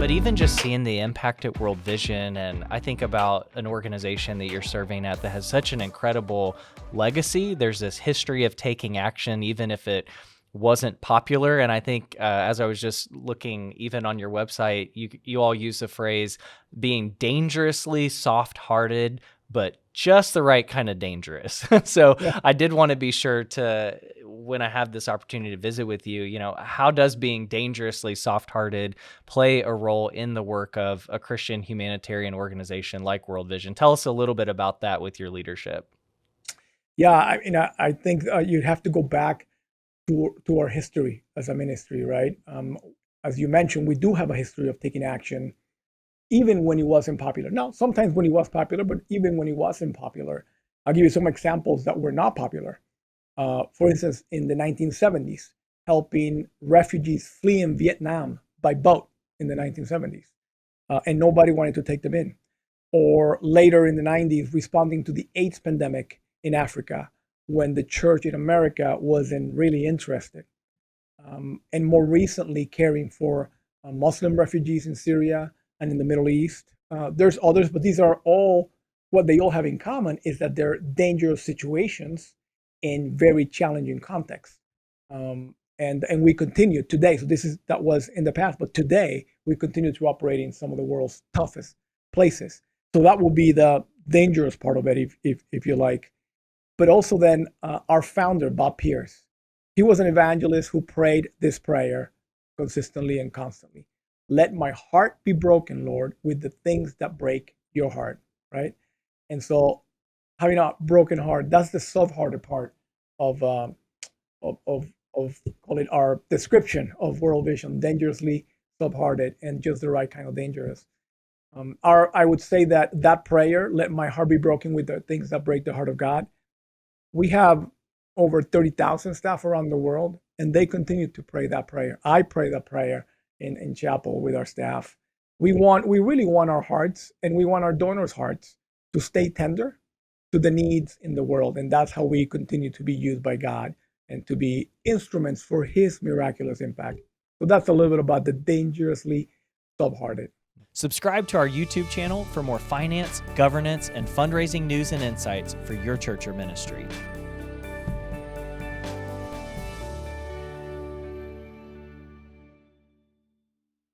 But even just seeing the impact at World Vision, and I think about an organization that you're serving at that has such an incredible legacy. There's this history of taking action, even if it wasn't popular. And I think as I was just looking, even on your website, you all use the phrase being dangerously soft-hearted, but just the right kind of dangerous. So Yeah. I did want to be sure to, when I have this opportunity to visit with you, how does being dangerously soft-hearted play a role in the work of a Christian humanitarian organization like World Vision? Tell us a little bit about that with your leadership. Yeah, I think you'd have to go back to our history as a ministry, right? As you mentioned, we do have a history of taking action, even when it wasn't popular. Now, sometimes when it was popular, but even when it wasn't popular, I'll give you some examples that were not popular. For instance, in the 1970s, helping refugees flee in Vietnam by boat in the 1970s, and nobody wanted to take them in. Or later in the 90s, responding to the AIDS pandemic in Africa when the church in America wasn't really interested. And more recently, caring for Muslim refugees in Syria and in the Middle East. There's others, but these are all, what they all have in common is that they're dangerous situations in very challenging contexts. And we continue today. So that was in the past, but today we continue to operate in some of the world's toughest places. So that will be the dangerous part of it, if you like. But also then our founder, Bob Pierce, he was an evangelist who prayed this prayer consistently and constantly. Let my heart be broken, Lord, with the things that break your heart, right? And so having a broken heart, that's the soft-hearted part of call it our description of World Vision, dangerously soft-hearted and just the right kind of dangerous. I would say that prayer, let my heart be broken with the things that break the heart of God. We have over 30,000 staff around the world, and they continue to pray that prayer. I pray that prayer in chapel with our staff. We really want our hearts, and we want our donors' hearts to stay tender to the needs in the world, and that's how we continue to be used by God and to be instruments for His miraculous impact. So that's a little bit about the dangerously soft-hearted. Subscribe to our YouTube channel for more finance, governance, and fundraising news and insights for your church or ministry.